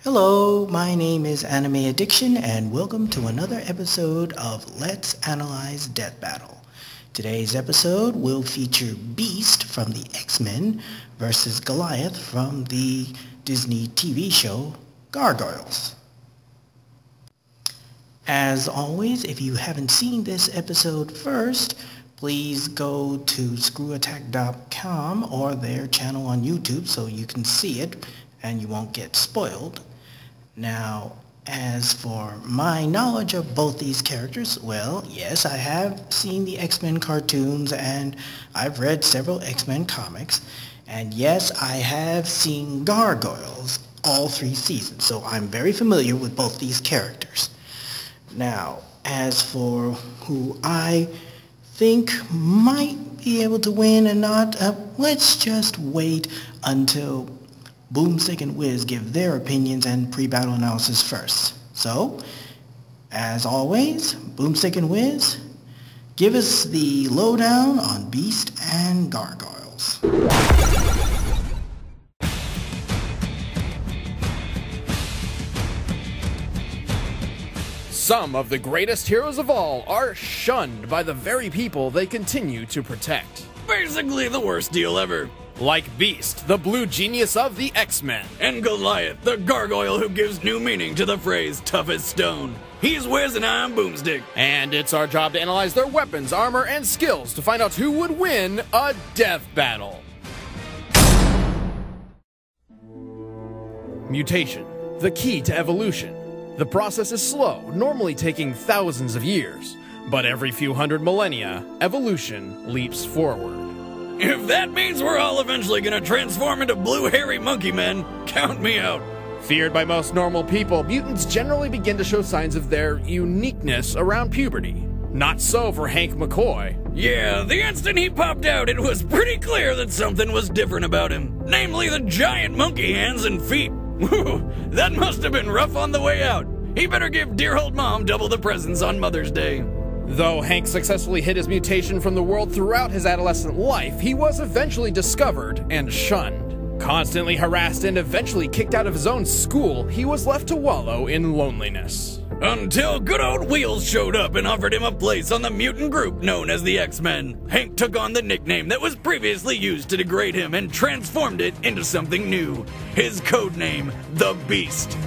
Hello, my name is Anime Addiction and welcome to another episode of Let's Analyze Death Battle. Today's episode will feature Beast from the X-Men versus Goliath from the Disney TV show Gargoyles. As always, if you haven't seen this episode first, please go to screwattack.com or their channel on YouTube so you can see it and you won't get spoiled. Now, as for my knowledge of both these characters, well, yes, I have seen the X-Men cartoons and I've read several X-Men comics. And yes, I have seen Gargoyles all 3 seasons, so I'm very familiar with both these characters. Now, as for who I think might be able to win and not, let's just wait until Boomstick and Wiz give their opinions and pre-battle analysis first. So, as always, Boomstick and Wiz, give us the lowdown on Beast and Gargoyles. Some of the greatest heroes of all are shunned by the very people they continue to protect. Basically the worst deal ever. Like Beast, the blue genius of the X-Men. And Goliath, the gargoyle who gives new meaning to the phrase tough as stone. He's Wiz and I'm Boomstick. And it's our job to analyze their weapons, armor, and skills to find out who would win a death battle. Mutation, the key to evolution. The process is slow, normally taking thousands of years. But every few hundred millennia, evolution leaps forward. If that means we're all eventually gonna transform into blue hairy monkey men, count me out. Feared by most normal people, mutants generally begin to show signs of their uniqueness around puberty. Not so for Hank McCoy. Yeah, the instant he popped out, it was pretty clear that something was different about him. Namely the giant monkey hands and feet. Whew, that must have been rough on the way out. He better give dear old mom double the presents on Mother's Day. Though Hank successfully hid his mutation from the world throughout his adolescent life, he was eventually discovered and shunned. Constantly harassed and eventually kicked out of his own school, he was left to wallow in loneliness. Until good old Wheels showed up and offered him a place on the mutant group known as the X-Men. Hank took on the nickname that was previously used to degrade him and transformed it into something new. His code name, the Beast.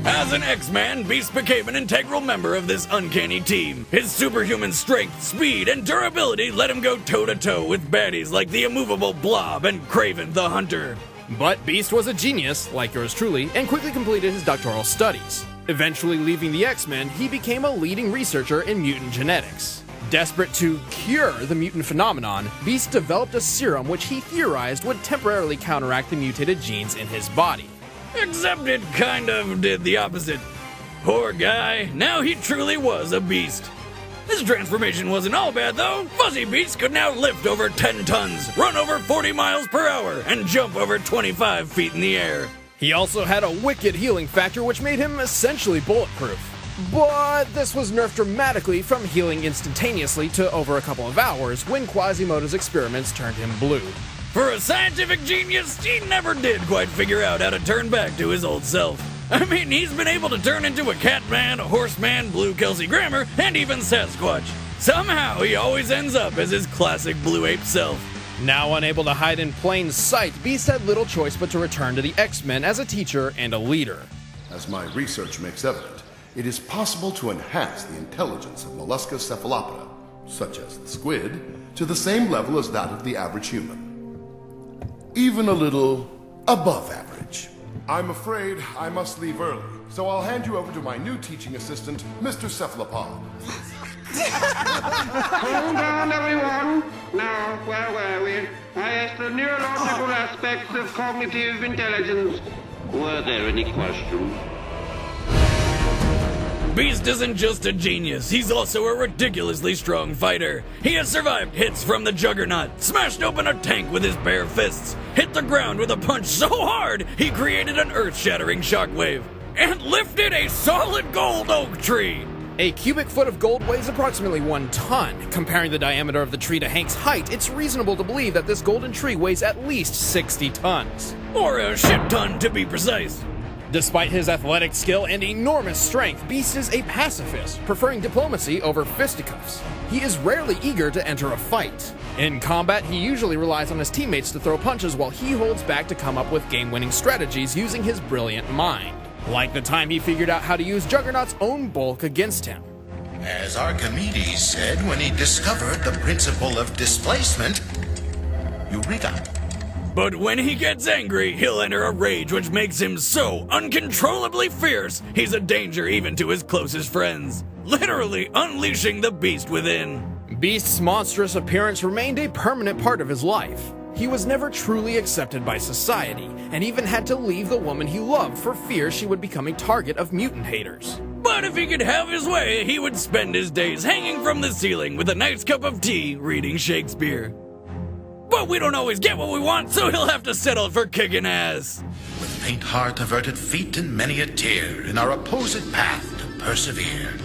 As an X-Man, Beast became an integral member of this uncanny team. His superhuman strength, speed, and durability let him go toe-to-toe with baddies like the immovable Blob and Kraven the Hunter. But Beast was a genius, like yours truly, and quickly completed his doctoral studies. Eventually leaving the X-Men, he became a leading researcher in mutant genetics. Desperate to cure the mutant phenomenon, Beast developed a serum which he theorized would temporarily counteract the mutated genes in his body. Except it kind of did the opposite. Poor guy, now he truly was a beast. His transformation wasn't all bad though. Fuzzy Beast could now lift over 10 tons, run over 40 miles per hour, and jump over 25 feet in the air. He also had a wicked healing factor which made him essentially bulletproof. But this was nerfed dramatically from healing instantaneously to over a couple of hours when Quasimodo's experiments turned him blue. For a scientific genius, he never did quite figure out how to turn back to his old self. I mean, he's been able to turn into a Catman, a Horseman, Blue Kelsey Grammer, and even Sasquatch. Somehow, he always ends up as his classic Blue Ape self. Now unable to hide in plain sight, Beast had little choice but to return to the X-Men as a teacher and a leader. As my research makes evident, it is possible to enhance the intelligence of mollusca cephalopoda, such as the squid, to the same level as that of the average human. Even a little above average. I'm afraid I must leave early, so I'll hand you over to my new teaching assistant, Mr. Cephalopod. Hold on, everyone. Now, where were we? I asked the neurological aspects of cognitive intelligence. Were there any questions? Beast isn't just a genius, he's also a ridiculously strong fighter. He has survived hits from the Juggernaut, smashed open a tank with his bare fists, hit the ground with a punch so hard he created an earth-shattering shockwave, and lifted a solid gold oak tree. A cubic foot of gold weighs approximately 1 ton. Comparing the diameter of the tree to Hank's height, it's reasonable to believe that this golden tree weighs at least 60 tons. Or a shit ton, to be precise. Despite his athletic skill and enormous strength, Beast is a pacifist, preferring diplomacy over fisticuffs. He is rarely eager to enter a fight. In combat, he usually relies on his teammates to throw punches while he holds back to come up with game-winning strategies using his brilliant mind. Like the time he figured out how to use Juggernaut's own bulk against him. As Archimedes said when he discovered the principle of displacement, Eureka. But when he gets angry, he'll enter a rage which makes him so uncontrollably fierce, he's a danger even to his closest friends. Literally unleashing the beast within. Beast's monstrous appearance remained a permanent part of his life. He was never truly accepted by society, and even had to leave the woman he loved for fear she would become a target of mutant haters. But if he could have his way, he would spend his days hanging from the ceiling with a nice cup of tea reading Shakespeare. But we don't always get what we want, so he'll have to settle for kicking ass. With faint heart, averted feet, and many a tear, in our opposed path to persevere.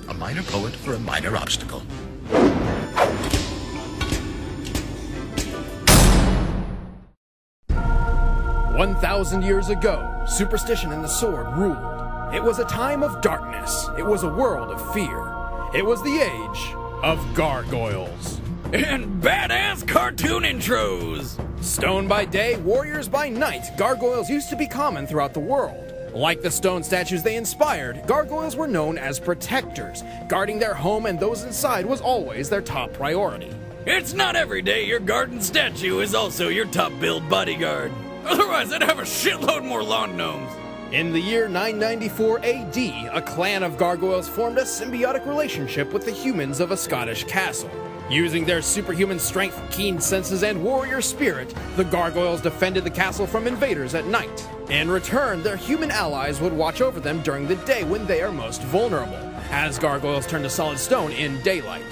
A minor poet for a minor obstacle. 1,000 years ago, superstition and the sword ruled. It was a time of darkness. It was a world of fear. It was the age of gargoyles. And badass cartoon intros! Stone by day, warriors by night, gargoyles used to be common throughout the world. Like the stone statues they inspired, gargoyles were known as protectors. Guarding their home and those inside was always their top priority. It's not every day your garden statue is also your top-billed bodyguard. Otherwise, I'd have a shitload more lawn gnomes. In the year 994 AD, a clan of gargoyles formed a symbiotic relationship with the humans of a Scottish castle. Using their superhuman strength, keen senses, and warrior spirit, the gargoyles defended the castle from invaders at night. In return, their human allies would watch over them during the day when they are most vulnerable, as gargoyles turn to solid stone in daylight.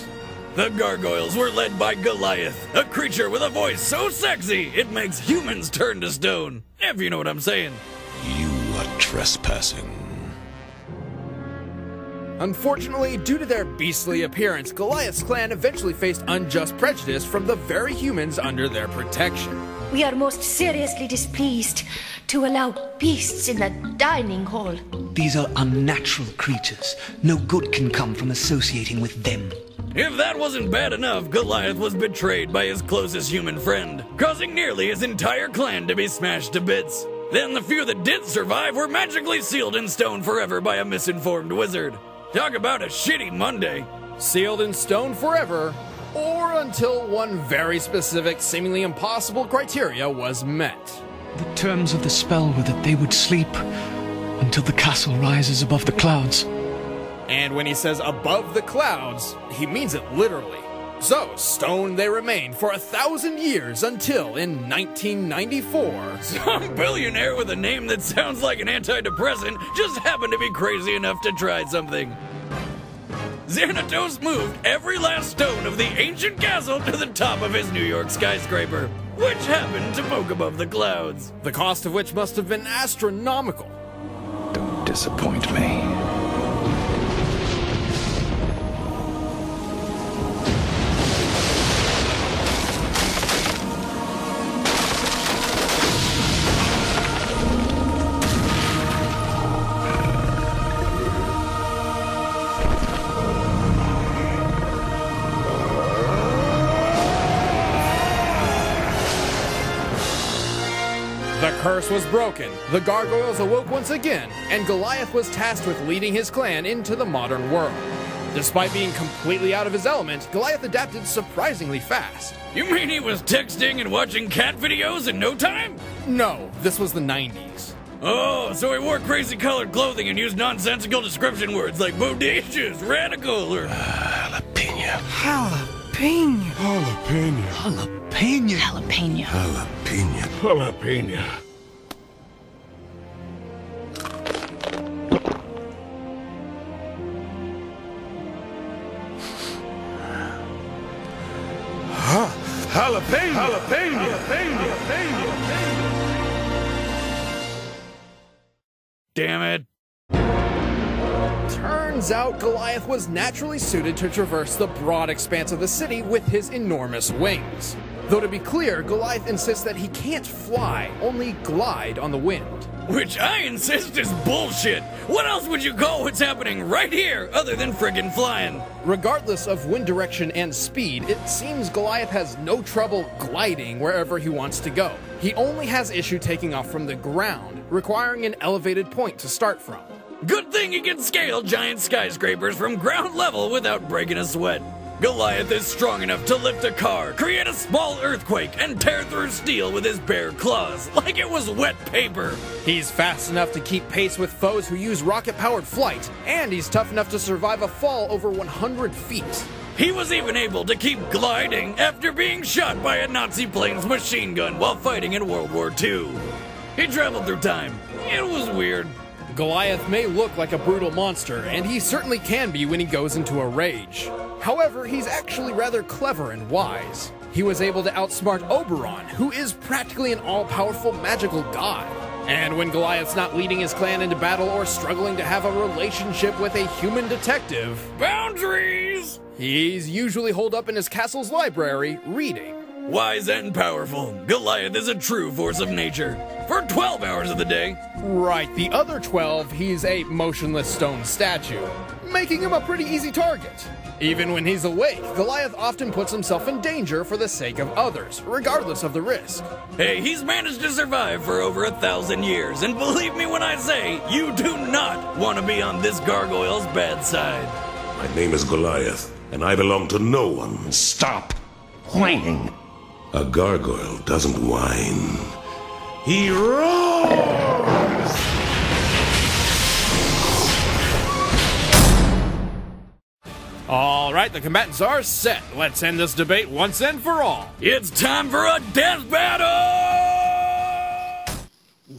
The gargoyles were led by Goliath, a creature with a voice so sexy it makes humans turn to stone, if you know what I'm saying. You are trespassing. Unfortunately, due to their beastly appearance, Goliath's clan eventually faced unjust prejudice from the very humans under their protection. We are most seriously displeased to allow beasts in the dining hall. These are unnatural creatures. No good can come from associating with them. If that wasn't bad enough, Goliath was betrayed by his closest human friend, causing nearly his entire clan to be smashed to bits. Then the few that did survive were magically sealed in stone forever by a misinformed wizard. Talk about a shitty Monday. Sealed in stone forever, or until one very specific, seemingly impossible criteria was met. The terms of the spell were that they would sleep until the castle rises above the clouds. And when he says above the clouds, he means it literally. So, stone they remained for 1,000 years until in 1994. Some billionaire with a name that sounds like an antidepressant just happened to be crazy enough to try something. Xanatos moved every last stone of the ancient castle to the top of his New York skyscraper, which happened to poke above the clouds. The cost of which must have been astronomical. Don't disappoint me. The curse was broken, the gargoyles awoke once again, and Goliath was tasked with leading his clan into the modern world. Despite being completely out of his element, Goliath adapted surprisingly fast. You mean he was texting and watching cat videos in no time? No, this was the 90s. Oh, so he wore crazy colored clothing and used nonsensical description words like bodacious, radical, or... Jalapeno. Jalapeno. Jalapeno. Jalapeno. Jalapeno. Jalapeno. Jalapeno. Jalapeno. Jalapeno. Jalapeno. Damn it. Turns turns out Goliath was naturally suited to traverse the broad expanse of the city with his enormous wings. Though to be clear, Goliath insists that he can't fly, only glide on the wind. Which I insist is bullshit! What else would you call what's happening right here other than friggin' flying? Regardless of wind direction and speed, it seems Goliath has no trouble gliding wherever he wants to go. He only has issue taking off from the ground, requiring an elevated point to start from. Good thing he can scale giant skyscrapers from ground level without breaking a sweat. Goliath is strong enough to lift a car, create a small earthquake, and tear through steel with his bare claws, like it was wet paper. He's fast enough to keep pace with foes who use rocket-powered flight, and he's tough enough to survive a fall over 100 feet. He was even able to keep gliding after being shot by a Nazi plane's machine gun while fighting in World War II. He traveled through time. It was weird. Goliath may look like a brutal monster, and he certainly can be when he goes into a rage. However, he's actually rather clever and wise. He was able to outsmart Oberon, who is practically an all-powerful magical god. And when Goliath's not leading his clan into battle or struggling to have a relationship with a human detective, boundaries! He's usually holed up in his castle's library, reading. Wise and powerful, Goliath is a true force of nature. For 12 hours of the day. Right, the other 12, he's a motionless stone statue, making him a pretty easy target. Even when he's awake, Goliath often puts himself in danger for the sake of others, regardless of the risk. Hey, he's managed to survive for over 1,000 years, and believe me when I say, you do not want to be on this gargoyle's bad side. My name is Goliath, and I belong to no one. Stop whining. A gargoyle doesn't whine. He roars! Alright, the combatants are set. Let's end this debate once and for all. It's time for a death battle!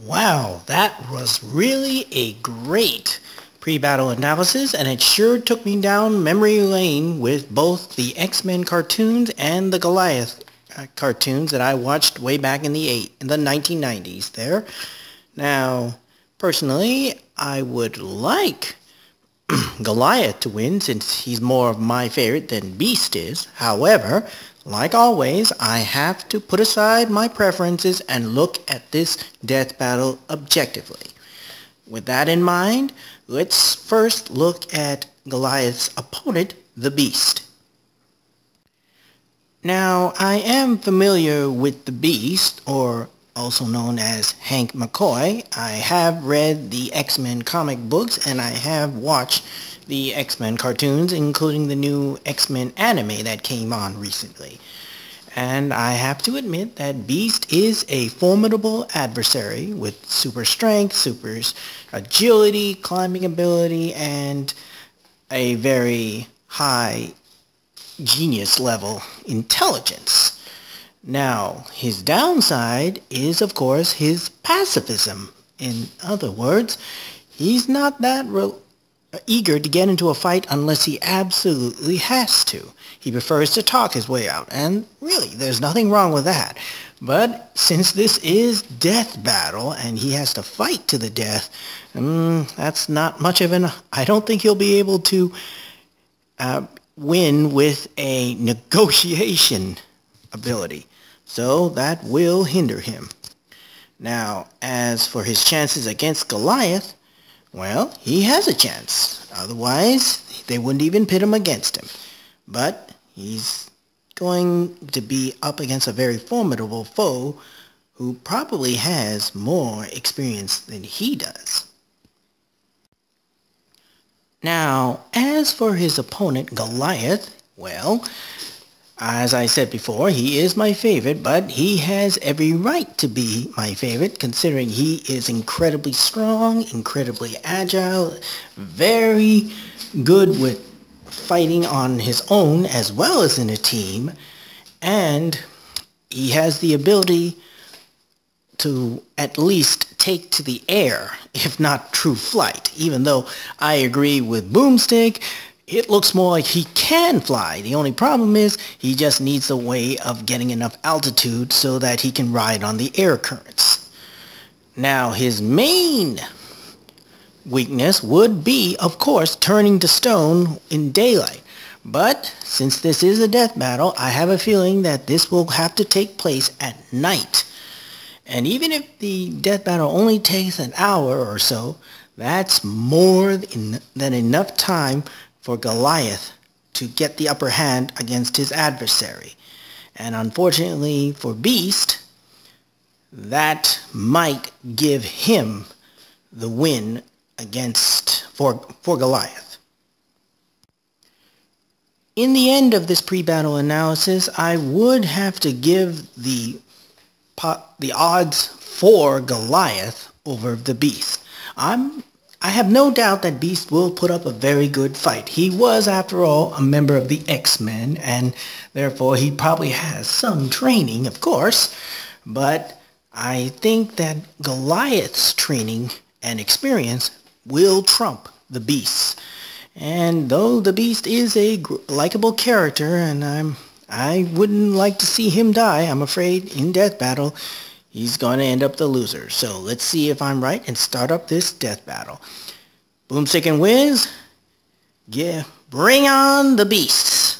Wow, that was really a great pre-battle analysis, and it sure took me down memory lane with both the X-Men cartoons and the Goliath cartoons that I watched way back in the 1990s there. Now, personally, I would like Goliath to win since he's more of my favorite than Beast is. However, like always, I have to put aside my preferences and look at this death battle objectively. With that in mind, let's first look at Goliath's opponent, the Beast. Now, I am familiar with the Beast, or also known as Hank McCoy. I have read the X-Men comic books, and I have watched the X-Men cartoons, including the new X-Men anime that came on recently. And I have to admit that Beast is a formidable adversary with super strength, super agility, climbing ability, and a very high genius level intelligence. Now, his downside is, of course, his pacifism. In other words, he's not that eager to get into a fight unless he absolutely has to. He prefers to talk his way out, and really, there's nothing wrong with that. But since this is death battle, and he has to fight to the death, that's not much of an... I don't think he'll be able to win with a negotiation ability. So that will hinder him. Now, as for his chances against Goliath, well, he has a chance. Otherwise, they wouldn't even pit him against him. But he's going to be up against a very formidable foe who probably has more experience than he does. Now, as for his opponent, Goliath, well, as I said before, he is my favorite, but he has every right to be my favorite, considering he is incredibly strong, incredibly agile, very good with fighting on his own as well as in a team, and he has the ability to at least take to the air, if not true flight, even though I agree with Boomstick. It looks more like he can fly. The only problem is he just needs a way of getting enough altitude so that he can ride on the air currents. Now, his main weakness would be, of course, turning to stone in daylight. But since this is a death battle, I have a feeling that this will have to take place at night. And even if the death battle only takes an hour or so, that's more than enough time for Goliath to get the upper hand against his adversary. And unfortunately for Beast, that might give him the win for Goliath. In the end of this pre-battle analysis, I would have to give the odds for Goliath over the Beast. I have no doubt that Beast will put up a very good fight. He was, after all, a member of the X-Men, and therefore he probably has some training, of course, but I think that Goliath's training and experience will trump the Beast's. And though the Beast is a likable character, and I wouldn't like to see him die, I'm afraid in death battle, he's going to end up the loser. So let's see if I'm right and start up this death battle. Boomstick and Whiz, bring on the Beasts.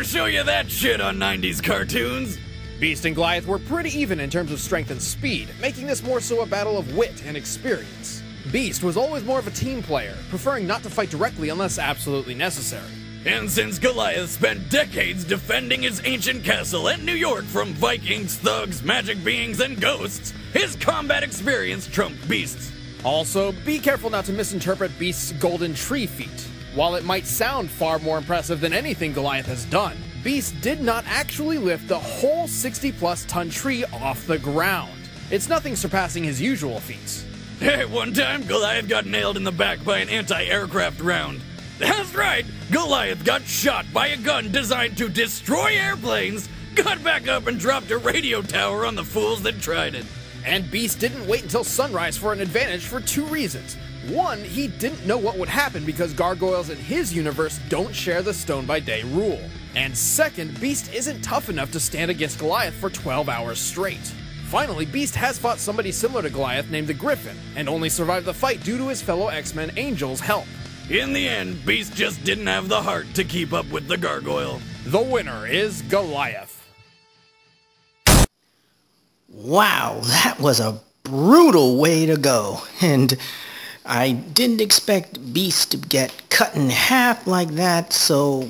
Show you that shit on 90s cartoons. Beast and Goliath were pretty even in terms of strength and speed, making this more so a battle of wit and experience. Beast was always more of a team player, preferring not to fight directly unless absolutely necessary. And since Goliath spent decades defending his ancient castle in New York from Vikings, thugs, magic beings, and ghosts, his combat experience trumped Beast's. Also, be careful not to misinterpret Beast's golden tree feat. While it might sound far more impressive than anything Goliath has done, Beast did not actually lift the whole 60-plus ton tree off the ground. It's nothing surpassing his usual feats. Hey, one time Goliath got nailed in the back by an anti-aircraft round. That's right, Goliath got shot by a gun designed to destroy airplanes, got back up and dropped a radio tower on the fools that tried it. And Beast didn't wait until sunrise for an advantage for two reasons. One, he didn't know what would happen because gargoyles in his universe don't share the stone by day rule. And second, Beast isn't tough enough to stand against Goliath for 12 hours straight. Finally, Beast has fought somebody similar to Goliath named the Griffin, and only survived the fight due to his fellow X-Men Angel's help. In the end, Beast just didn't have the heart to keep up with the Gargoyle. The winner is Goliath. Wow, that was a brutal way to go, and I didn't expect Beast to get cut in half like that so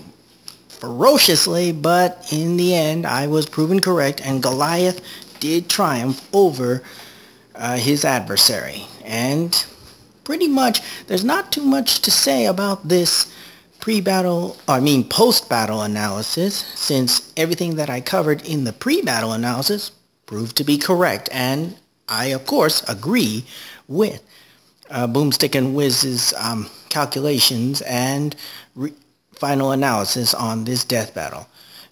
ferociously, but in the end I was proven correct, and Goliath did triumph over his adversary. And pretty much, there's not too much to say about this post-battle analysis, since everything that I covered in the pre-battle analysis proved to be correct, and I, of course, agree with Boomstick and Wiz's calculations and final analysis on this death battle.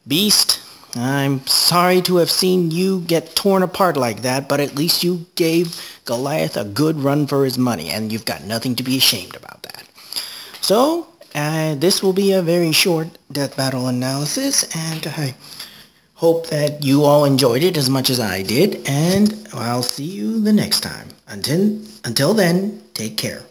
Beast, I'm sorry to have seen you get torn apart like that, but at least you gave Goliath a good run for his money, and you've got nothing to be ashamed about that. So, this will be a very short death battle analysis, and I hope that you all enjoyed it as much as I did, and I'll see you the next time. Until then, take care.